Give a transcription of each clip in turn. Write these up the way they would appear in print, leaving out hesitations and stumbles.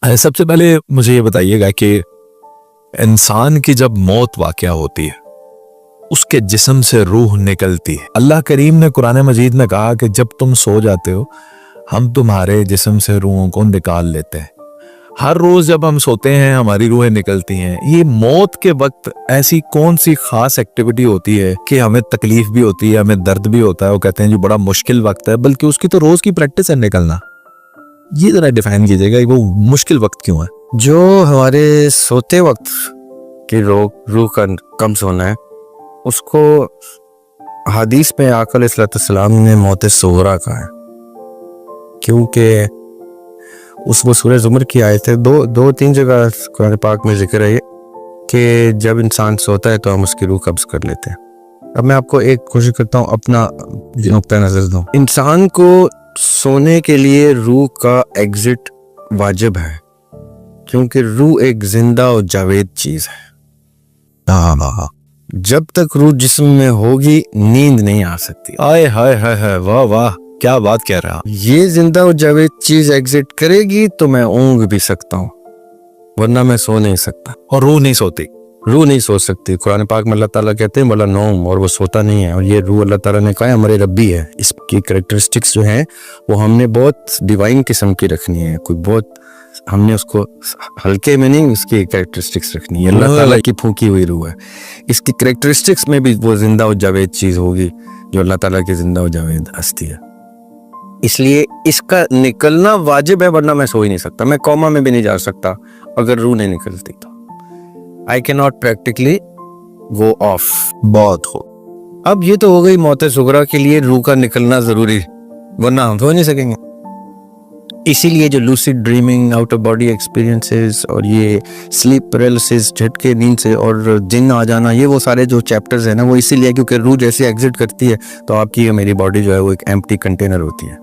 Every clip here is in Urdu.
سب سے پہلے مجھے یہ بتائیے گا کہ انسان کی جب موت واقع ہوتی ہے اس کے جسم سے روح نکلتی ہے. اللہ کریم نے قرآن مجید میں کہا کہ جب تم سو جاتے ہو ہم تمہارے جسم سے روحوں کو نکال لیتے ہیں. ہر روز جب ہم سوتے ہیں ہماری روحیں نکلتی ہیں. یہ موت کے وقت ایسی کون سی خاص ایکٹیویٹی ہوتی ہے کہ ہمیں تکلیف بھی ہوتی ہے, ہمیں درد بھی ہوتا ہے, وہ کہتے ہیں جو بڑا مشکل وقت ہے, بلکہ اس کی تو روز کی پریکٹس ہے نکلنا. یہ ذرا ڈیفائن کیجیے گا وہ مشکل وقت کیوں ہے. جو ہمارے سوتے وقت کی روح کا کم سونا ہے اس کو حدیث میں آقا علیہ السلام نے موت صغریٰ کہا ہے, کیونکہ اس وہ سورہ زمر کی آیت ہے, دو تین جگہ قرآن پاک میں ذکر ہے کہ جب انسان سوتا ہے تو ہم اس کی روح قبض کر لیتے ہیں. اب میں آپ کو ایک کوشش کرتا ہوں اپنا نقطہ نظر دوں. انسان کو سونے کے لیے روح کا ایگزٹ واجب ہے, کیونکہ روح ایک زندہ اور جاوید چیز ہے. جب تک روح جسم میں ہوگی نیند نہیں آ سکتی. آئے ہائے ہائے ہائے, واہ واہ, کیا بات کہہ رہا. یہ زندہ اور جاوید چیز ایگزٹ کرے گی تو میں اونگ بھی سکتا ہوں, ورنہ میں سو نہیں سکتا. اور روح نہیں سوتی. روح نہیں سو سکتی. قرآن پاک میں اللہ تعالیٰ کہتے ہیں بلا نوم, اور وہ سوتا نہیں ہے. اور یہ روح اللہ تعالیٰ نے کہا ہے ہمارے ربی ہے. اس کی کریکٹرسٹکس جو ہیں وہ ہم نے بہت ڈیوائن قسم کی رکھنی ہے. کوئی بہت ہم نے اس کو ہلکے میں نہیں, اس کی کریکٹرسٹکس رکھنی ہے. اللہ تعالیٰ کی پھونکی ہوئی روح ہے. اس کی کریکٹرسٹکس میں بھی وہ زندہ و جاوید چیز ہوگی جو اللہ تعالیٰ کی زندہ و جاوید ہستی ہے. اس لیے اس کا نکلنا واجب ہے, ورنہ میں سو ہی نہیں سکتا. میں کوما میں بھی نہیں جا سکتا اگر روح نہیں نکلتی تو. I cannot practically go off. بہت ہو. اب یہ تو ہو گئی موت صغریٰ کے لیے روح کا نکلنا ضروری, ورنہ ہم سو نہیں سکیں گے. اسی لیے جو lucid dreaming, out of body experiences, اور یہ سلیپ پیرالسس, جھٹکے نیند سے, اور جن آ جانا, یہ وہ سارے جو چیپٹرز ہیں نا وہ اسی لیے کیونکہ روح جیسے ایگزٹ کرتی ہے تو آپ کی میری باڈی جو ہے وہ ایک ایمپٹی کنٹینر ہوتی ہے.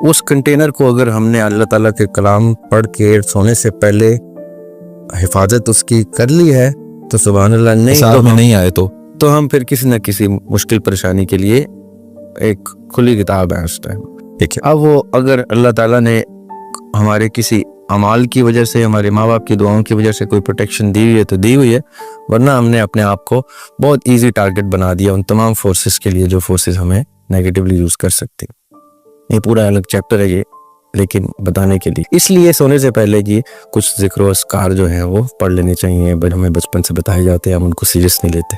اس کنٹینر کو اگر ہم نے اللہ تعالیٰ کے کلام پڑھ کے سونے سے پہلے حفاظت اس کی کر لی ہے تو سبحان اللہ. نہیں آئے تو ہم پھر کسی نہ کسی مشکل پریشانی کے لیے ایک کھلی کتاب ہے اس ٹائم. اب وہ اگر اللہ تعالیٰ نے ہمارے کسی اعمال کی وجہ سے, ہمارے ماں باپ کی دعاؤں کی وجہ سے کوئی پروٹیکشن دی ہوئی ہے تو دی ہوئی ہے, ورنہ ہم نے اپنے آپ کو بہت ایزی ٹارگٹ بنا دیا ان تمام فورسز کے لیے جو فورسز ہمیں نیگیٹیولی یوز کر سکتی. یہ پورا الگ چیپٹر ہے یہ, لیکن بتانے کے لیے. اس لیے سونے سے پہلے جی کچھ ذکر و اذکار جو ہیں وہ پڑھ لینے چاہیے. ہمیں بچپن سے بتائے جاتے ہیں, ہم ان کو سیریس نہیں لیتے.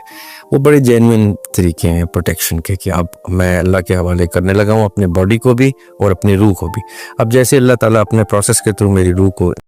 وہ بڑے جینوئن طریقے ہیں پروٹیکشن کے کہ اب میں اللہ کے حوالے کرنے لگا ہوں اپنے باڈی کو بھی اور اپنی روح کو بھی. اب جیسے اللہ تعالیٰ اپنے پروسیس کے تھرو میری روح کو